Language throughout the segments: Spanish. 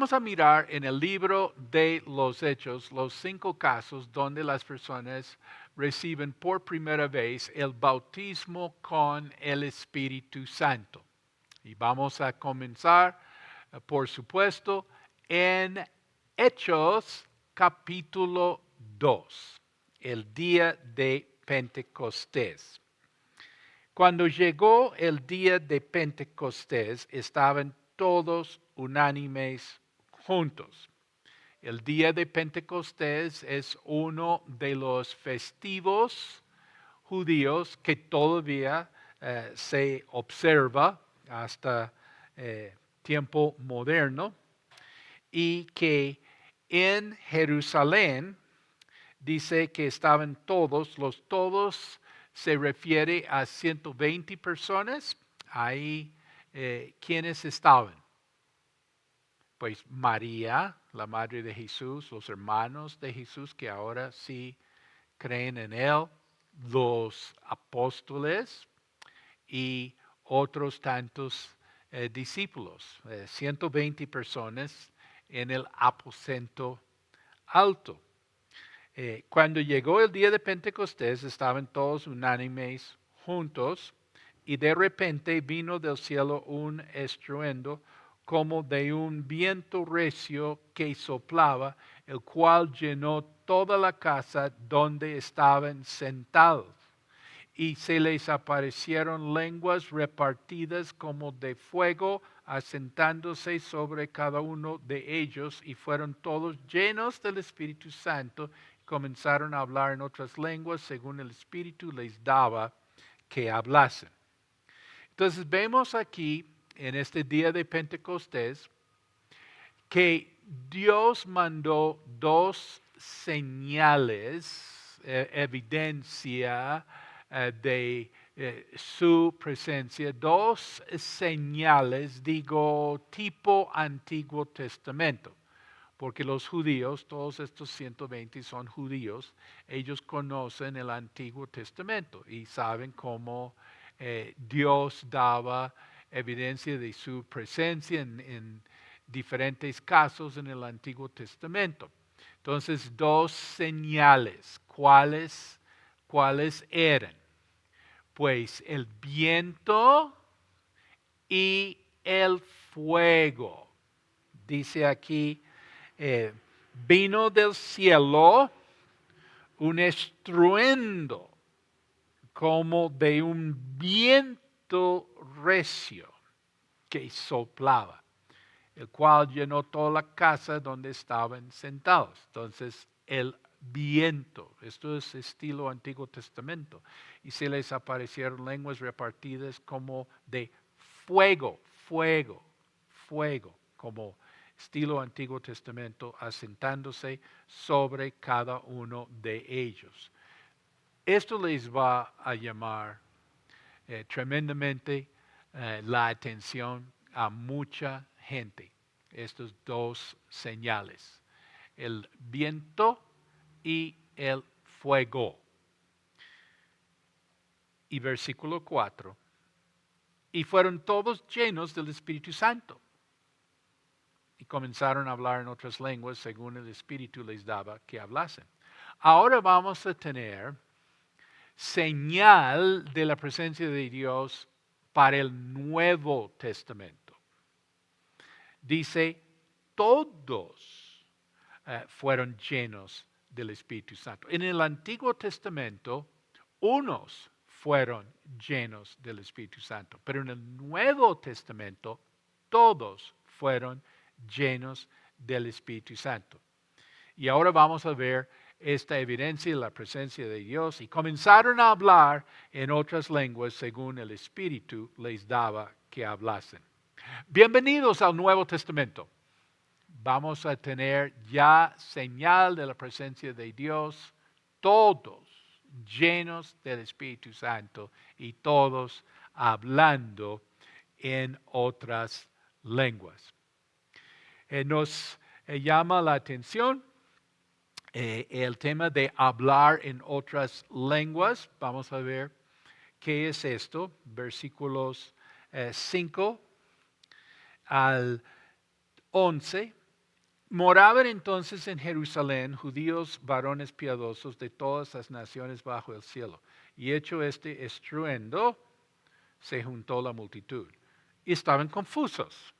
Vamos a mirar en el libro de los Hechos los 5 casos donde las personas reciben por primera vez el bautismo con el Espíritu Santo. Y vamos a comenzar, por supuesto, en Hechos capítulo 2, el día de Pentecostés. Cuando llegó el día de Pentecostés, estaban todos unánimes juntos. El día de Pentecostés es uno de los festivos judíos que todavía se observa hasta tiempo moderno y que en Jerusalén dice que estaban todos, los todos se refiere a 120 personas. Ahí, ¿quiénes estaban? Pues María, la madre de Jesús, los hermanos de Jesús que ahora sí creen en él, los apóstoles y otros tantos discípulos, 120 personas en el aposento alto. Cuando llegó el día de Pentecostés, estaban todos unánimes juntos y de repente vino del cielo un estruendo como de un viento recio que soplaba, el cual llenó toda la casa donde estaban sentados. Y se les aparecieron lenguas repartidas como de fuego, asentándose sobre cada uno de ellos, y fueron todos llenos del Espíritu Santo, comenzaron a hablar en otras lenguas según el Espíritu les daba que hablasen. Entonces vemos aquí en este día de Pentecostés que Dios mandó dos señales, evidencia de su presencia, dos señales, digo, tipo Antiguo Testamento. Porque los judíos, todos estos 120 son judíos, ellos conocen el Antiguo Testamento y saben cómo Dios daba evidencia de su presencia en diferentes casos en el Antiguo Testamento. Entonces, dos señales. ¿Cuáles eran? Pues el viento y el fuego. Dice aquí, vino del cielo un estruendo como de un viento recio que soplaba, el cual llenó toda la casa donde estaban sentados. Entonces, el viento, esto es estilo Antiguo Testamento, y se les aparecieron lenguas repartidas como de fuego, como estilo Antiguo Testamento, asentándose sobre cada uno de ellos. Esto les va a llamar tremendamente la atención a mucha gente, estas dos señales, el viento y el fuego. Y versículo 4, y fueron todos llenos del Espíritu Santo y comenzaron a hablar en otras lenguas según el Espíritu les daba que hablasen. Ahora vamos a tener señal de la presencia de Dios para el Nuevo Testamento. Dice, todos fueron llenos del Espíritu Santo. En el Antiguo Testamento, unos fueron llenos del Espíritu Santo, pero en el Nuevo Testamento, todos fueron llenos del Espíritu Santo. Y ahora vamos a ver esta evidencia de la presencia de Dios y comenzaron a hablar en otras lenguas según el Espíritu les daba que hablasen. Bienvenidos al Nuevo Testamento. Vamos a tener ya señal de la presencia de Dios, todos llenos del Espíritu Santo y todos hablando en otras lenguas. Nos llama la atención el tema de hablar en otras lenguas. Vamos a ver qué es esto. Versículos 5 al 11. Moraban entonces en Jerusalén judíos varones piadosos de todas las naciones bajo el cielo. Y hecho este estruendo, se juntó la multitud. Y estaban confusos,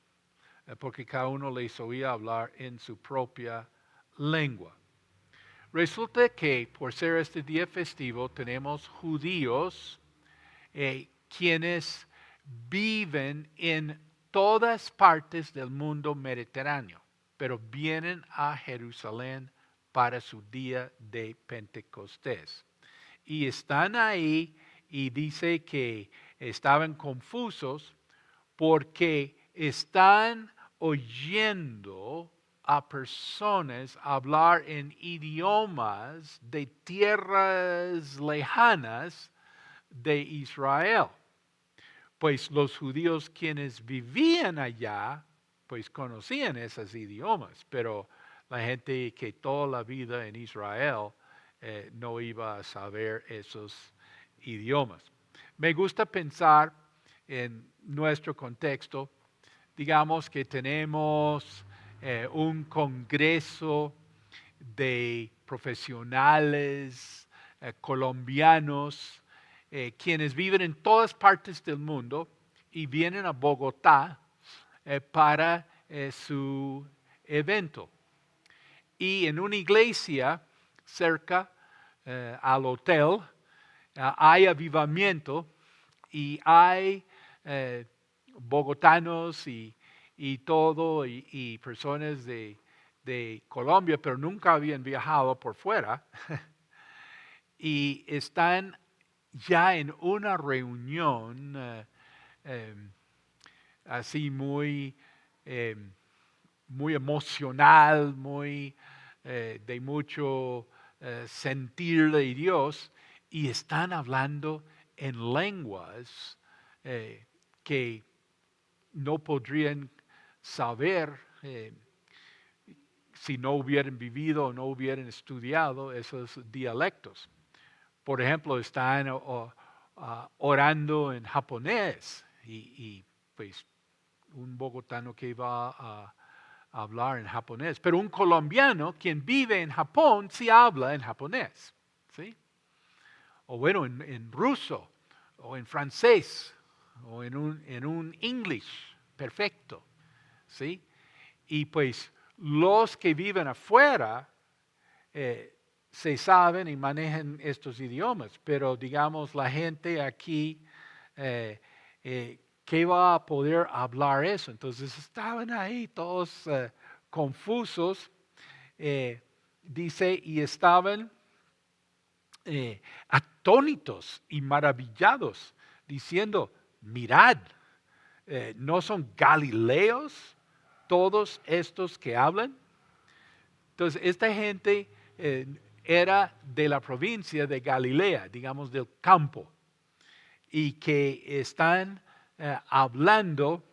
porque cada uno les oía hablar en su propia lengua. Resulta que por ser este día festivo tenemos judíos quienes viven en todas partes del mundo mediterráneo, pero vienen a Jerusalén para su día de Pentecostés. Y están ahí y dice que estaban confusos porque están oyendo a personas hablar en idiomas de tierras lejanas de Israel. Pues los judíos quienes vivían allá, pues conocían esos idiomas, pero la gente que toda la vida en Israel no iba a saber esos idiomas. Me gusta pensar en nuestro contexto, digamos que tenemos un congreso de profesionales colombianos quienes viven en todas partes del mundo y vienen a Bogotá para su evento. Y en una iglesia cerca al hotel hay avivamiento y hay bogotanos y todo y personas de Colombia, pero nunca habían viajado por fuera y están ya en una reunión así eh, muy emocional, muy de mucho sentir de Dios, y están hablando en lenguas que no podrían saber si no hubieran vivido o no hubieran estudiado esos dialectos. Por ejemplo, están orando en japonés y pues un bogotano que va a hablar en japonés, pero un colombiano quien vive en Japón sí habla en japonés, ¿sí? O bueno, en ruso, o en francés, o en un English perfecto, ¿sí? Y pues los que viven afuera se saben y manejan estos idiomas, pero digamos la gente aquí, ¿qué va a poder hablar eso? Entonces estaban ahí todos confusos, dice, y estaban atónitos y maravillados, diciendo, mirad, ¿no son galileos todos estos que hablan? Entonces, esta gente era de la provincia de Galilea, digamos del campo, y que están hablando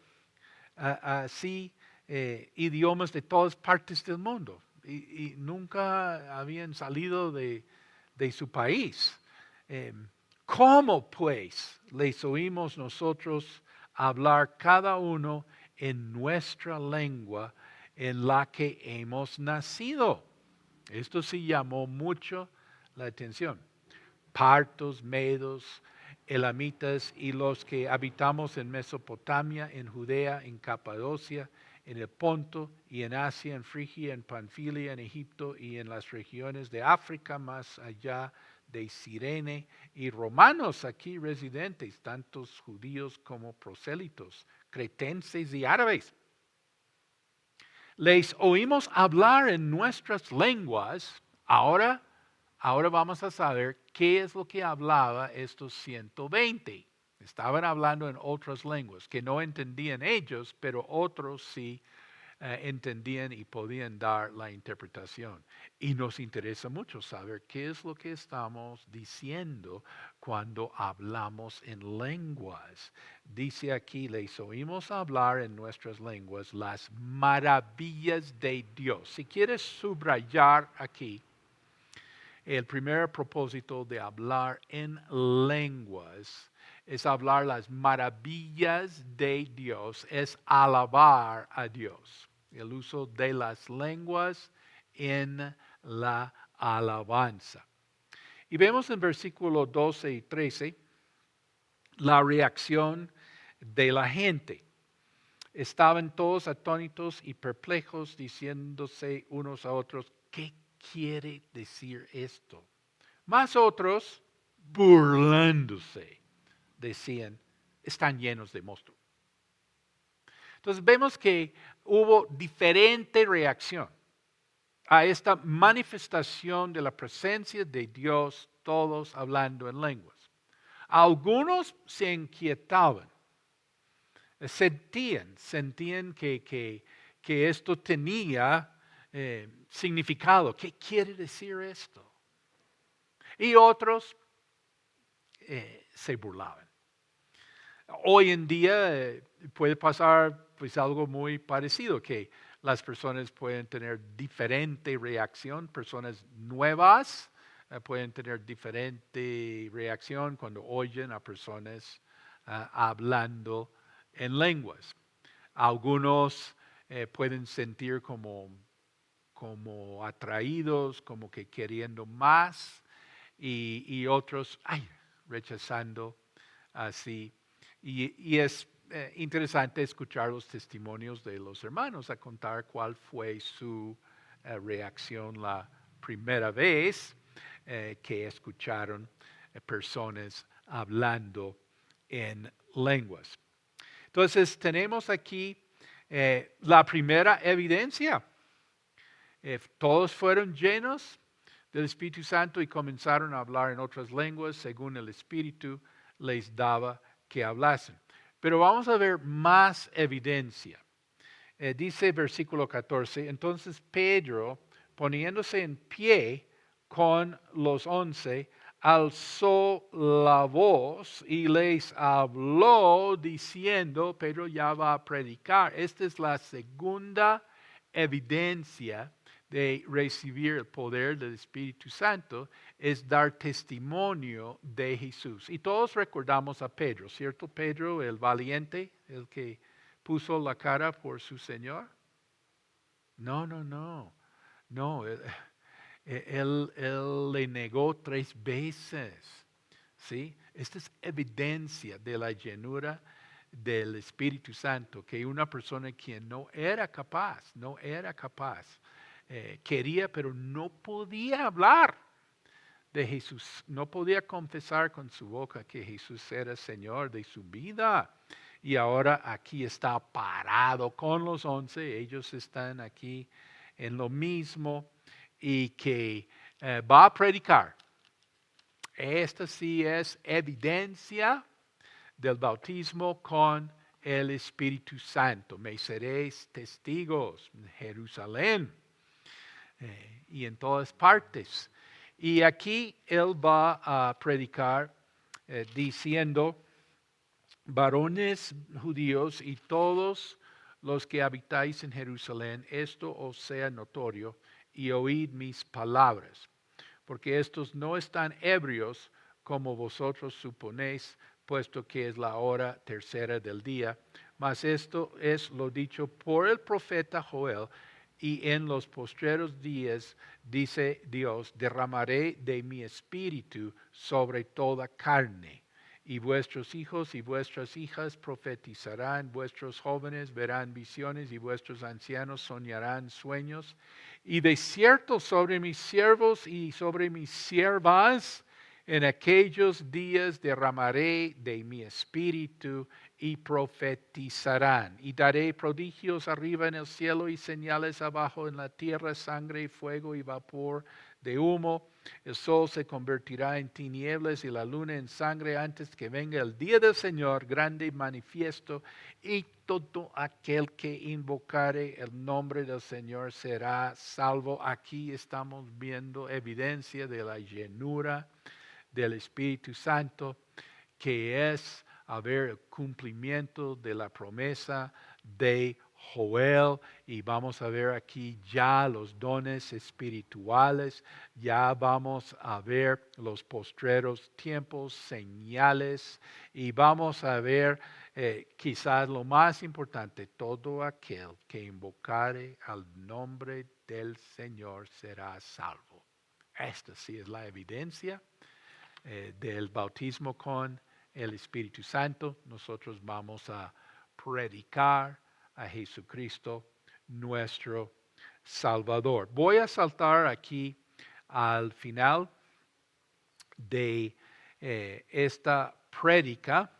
así idiomas de todas partes del mundo y nunca habían salido de su país. ¿Cómo pues les oímos nosotros hablar cada uno en nuestra lengua en la que hemos nacido? Esto sí llamó mucho la atención. Partos, medos, elamitas y los que habitamos en Mesopotamia, en Judea, en Capadocia, en el Ponto y en Asia, en Frigia, en Panfilia, en Egipto y en las regiones de África más allá de Cirene y romanos aquí residentes, tantos judíos como prosélitos, cretenses y árabes. Les oímos hablar en nuestras lenguas. Ahora vamos a saber qué es lo que hablaba estos 120. Estaban hablando en otras lenguas que no entendían ellos, pero otros sí entendían y podían dar la interpretación. Y nos interesa mucho saber qué es lo que estamos diciendo cuando hablamos en lenguas. Dice aquí, les oímos hablar en nuestras lenguas las maravillas de Dios. Si quieres subrayar aquí, el primer propósito de hablar en lenguas es hablar las maravillas de Dios, es alabar a Dios. el uso de las lenguas en la alabanza. Y vemos en versículos 12 y 13 la reacción de la gente. Estaban todos atónitos y perplejos, diciéndose unos a otros, ¿qué quiere decir esto? Más otros, burlándose, decían, están llenos de mosto. Entonces vemos que hubo diferente reacción a esta manifestación de la presencia de Dios, todos hablando en lenguas. Algunos se inquietaban, sentían que esto tenía significado. ¿Qué quiere decir esto? Y otros se burlaban. Hoy en día puede pasar pues algo muy parecido, que las personas pueden tener diferente reacción, personas nuevas pueden tener diferente reacción cuando oyen a personas hablando en lenguas. Algunos pueden sentir como atraídos, como que queriendo más, y otros, rechazando así. Y es interesante escuchar los testimonios de los hermanos a contar cuál fue su reacción la primera vez que escucharon personas hablando en lenguas. Entonces tenemos aquí la primera evidencia. Todos fueron llenos del Espíritu Santo y comenzaron a hablar en otras lenguas según el Espíritu les daba que hablasen. Pero vamos a ver más evidencia. Dice versículo 14, entonces Pedro, poniéndose en pie con los 11, alzó la voz y les habló diciendo, Pedro ya va a predicar. Esta es la segunda evidencia de recibir el poder del Espíritu Santo, es dar testimonio de Jesús. Y todos recordamos a Pedro, ¿cierto? Pedro, el valiente, el que puso la cara por su Señor. No. No, él le negó 3 veces. ¿Sí? Esta es evidencia de la llenura del Espíritu Santo, que una persona quien no era capaz, quería pero no podía hablar de Jesús, no podía confesar con su boca que Jesús era Señor de su vida. Y ahora aquí está parado con los 11, ellos están aquí en lo mismo y que va a predicar. Esta sí es evidencia del bautismo con el Espíritu Santo. Me seréis testigos en Jerusalén y en todas partes. Y aquí él va a predicar diciendo, varones judíos y todos los que habitáis en Jerusalén, esto os sea notorio y oíd mis palabras, porque estos no están ebrios como vosotros suponéis, puesto que es la hora tercera del día, mas esto es lo dicho por el profeta Joel, y en los postreros días, dice Dios, derramaré de mi espíritu sobre toda carne. Y vuestros hijos y vuestras hijas profetizarán, vuestros jóvenes verán visiones y vuestros ancianos soñarán sueños. Y de cierto sobre mis siervos y sobre mis siervas, en aquellos días derramaré de mi espíritu y profetizarán. Y daré prodigios arriba en el cielo y señales abajo en la tierra, sangre y fuego y vapor de humo. El sol se convertirá en tinieblas y la luna en sangre antes que venga el día del Señor, grande y manifiesto, y todo aquel que invocare el nombre del Señor será salvo. Aquí estamos viendo evidencia de la llenura del Espíritu Santo, que es haber el cumplimiento de la promesa de Joel, y vamos a ver aquí ya los dones espirituales, ya vamos a ver los postreros tiempos, señales, y vamos a ver quizás lo más importante, todo aquel que invocare al nombre del Señor será salvo. Esta sí es la evidencia del bautismo con el Espíritu Santo. Nosotros vamos a predicar a Jesucristo, nuestro Salvador. Voy a saltar aquí al final de esta prédica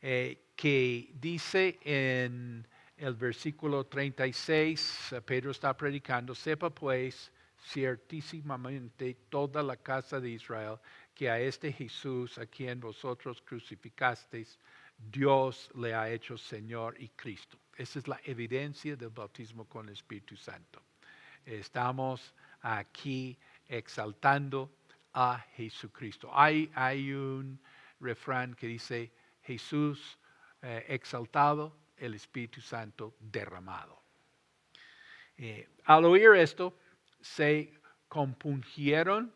que dice en el versículo 36, Pedro está predicando: sepa pues ciertísimamente toda la casa de Israel que a este Jesús a quien vosotros crucificasteis, Dios le ha hecho Señor y Cristo. Esa es la evidencia del bautismo con el Espíritu Santo. Estamos aquí exaltando a Jesucristo. Hay un refrán que dice: Jesús exaltado, el Espíritu Santo derramado. Al oír esto, se compungieron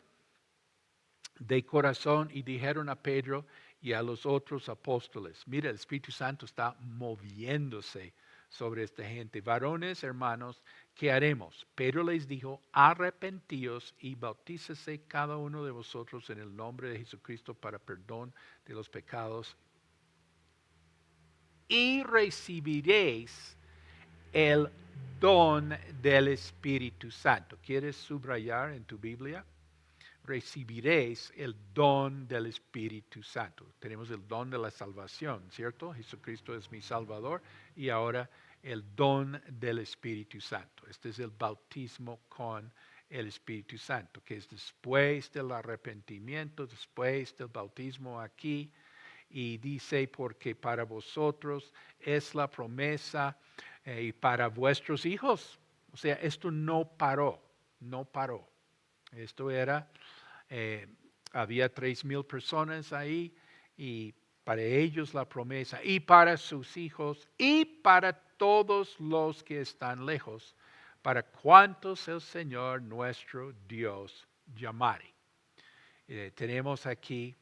de corazón y dijeron a Pedro y a los otros apóstoles: mira, el Espíritu Santo está moviéndose sobre esta gente. Varones, hermanos, ¿qué haremos? Pedro les dijo: arrepentíos y bautícese cada uno de vosotros en el nombre de Jesucristo para perdón de los pecados, y recibiréis el don del Espíritu Santo. ¿Quieres subrayar en tu Biblia? Recibiréis el don del Espíritu Santo. Tenemos el don de la salvación, ¿cierto? Jesucristo es mi Salvador, y ahora el don del Espíritu Santo. Este es el bautismo con el Espíritu Santo, que es después del arrepentimiento, después del bautismo aquí. Y dice: porque para vosotros es la promesa y para vuestros hijos. O sea, esto no paró. Esto era, había 3,000 personas ahí, y para ellos la promesa, y para sus hijos, y para todos los que están lejos, para cuantos el Señor nuestro Dios llamare. Tenemos aquí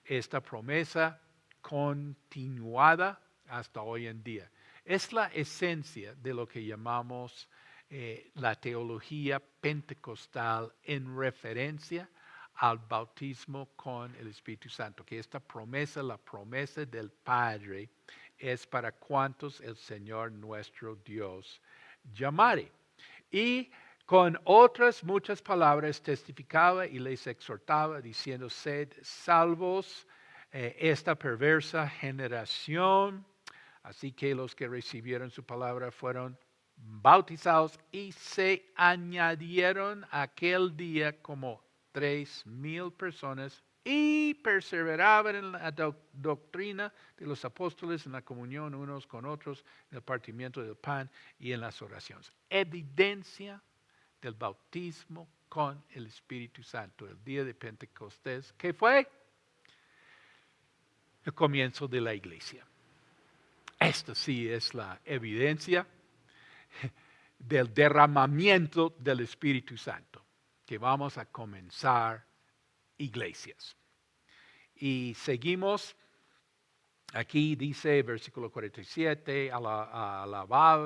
esta promesa continuada hasta hoy en día. Es la esencia de lo que llamamos la teología pentecostal en referencia al bautismo con el Espíritu Santo, que esta promesa, la promesa del Padre, es para cuantos el Señor nuestro Dios llamare. Y con otras muchas palabras testificaba y les exhortaba, diciendo: sed salvos esta perversa generación. Así que los que recibieron su palabra fueron bautizados, y se añadieron aquel día como 3,000 personas, y perseveraban en la doctrina de los apóstoles, en la comunión unos con otros, en el partimiento del pan y en las oraciones. Evidencia del bautismo con el Espíritu Santo, el día de Pentecostés, que fue el comienzo de la iglesia. Esto sí es la evidencia del derramamiento del Espíritu Santo, que vamos a comenzar iglesias. Y seguimos. Aquí dice, versículo 47, alabando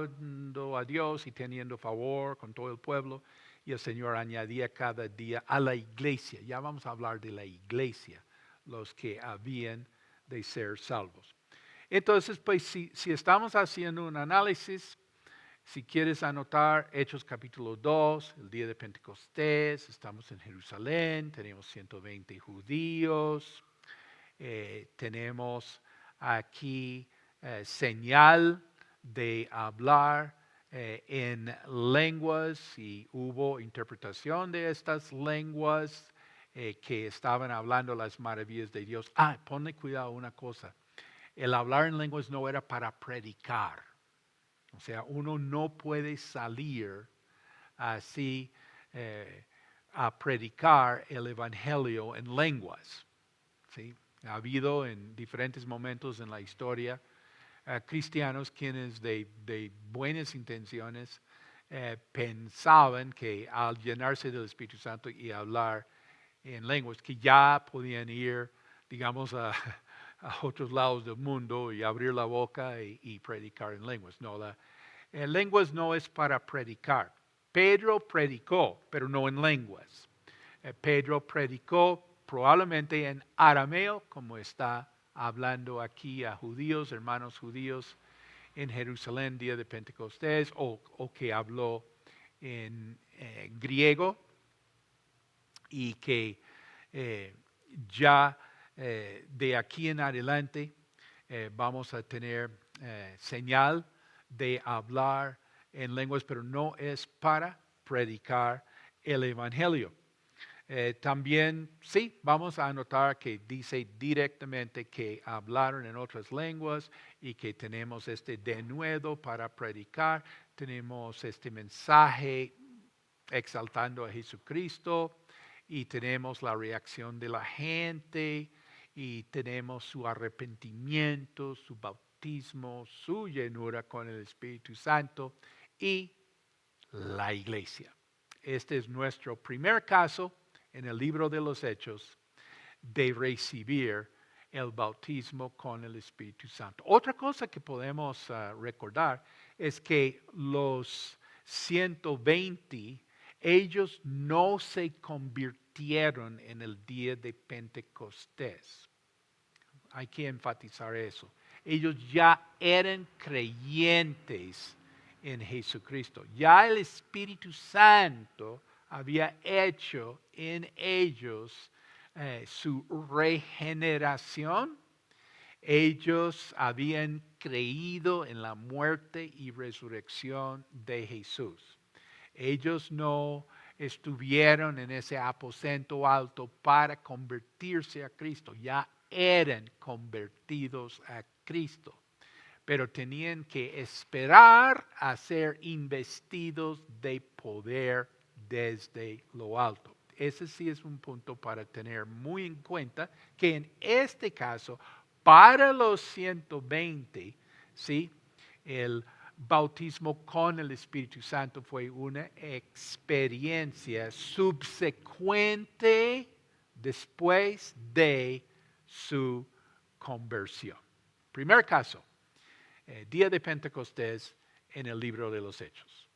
a Dios y teniendo favor con todo el pueblo, y el Señor añadía cada día a la iglesia. Ya vamos a hablar de la iglesia, los que habían de ser salvos. Entonces, pues si estamos haciendo un análisis, si quieres anotar Hechos capítulo 2, el día de Pentecostés, estamos en Jerusalén, tenemos 120 judíos, tenemos aquí señal de hablar en lenguas, y hubo interpretación de estas lenguas que estaban hablando las maravillas de Dios. Ponle cuidado una cosa: el hablar en lenguas no era para predicar. O sea, uno no puede salir así a predicar el evangelio en lenguas, ¿sí? Ha habido en diferentes momentos en la historia cristianos quienes de buenas intenciones pensaban que al llenarse del Espíritu Santo y hablar en lenguas, que ya podían ir, digamos, a otros lados del mundo y abrir la boca y predicar en lenguas. No, en lenguas no es para predicar. Pedro predicó, pero no en lenguas. Pedro predicó probablemente en arameo, como está hablando aquí a judíos, hermanos judíos en Jerusalén, día de Pentecostés, o que habló en griego y que ya de aquí en adelante vamos a tener señal de hablar en lenguas, pero no es para predicar el Evangelio. También, sí, vamos a anotar que dice directamente que hablaron en otras lenguas y que tenemos este denuedo para predicar, tenemos este mensaje exaltando a Jesucristo y tenemos la reacción de la gente y tenemos su arrepentimiento, su bautismo, su llenura con el Espíritu Santo y la iglesia. Este es nuestro primer caso en el libro de los Hechos de recibir el bautismo con el Espíritu Santo. Otra cosa que podemos recordar es que los 120, ellos no se convirtieron en el día de Pentecostés. Hay que enfatizar eso. Ellos ya eran creyentes en Jesucristo. Ya el Espíritu Santo había hecho en ellos su regeneración. Ellos habían creído en la muerte y resurrección de Jesús. Ellos no estuvieron en ese aposento alto para convertirse a Cristo. Ya eran convertidos a Cristo, pero tenían que esperar a ser investidos de poder desde lo alto. Ese sí es un punto para tener muy en cuenta, que en este caso, para los 120, ¿sí? El bautismo con el Espíritu Santo fue una experiencia subsecuente después de su conversión. Primer caso, día de Pentecostés en el libro de los Hechos.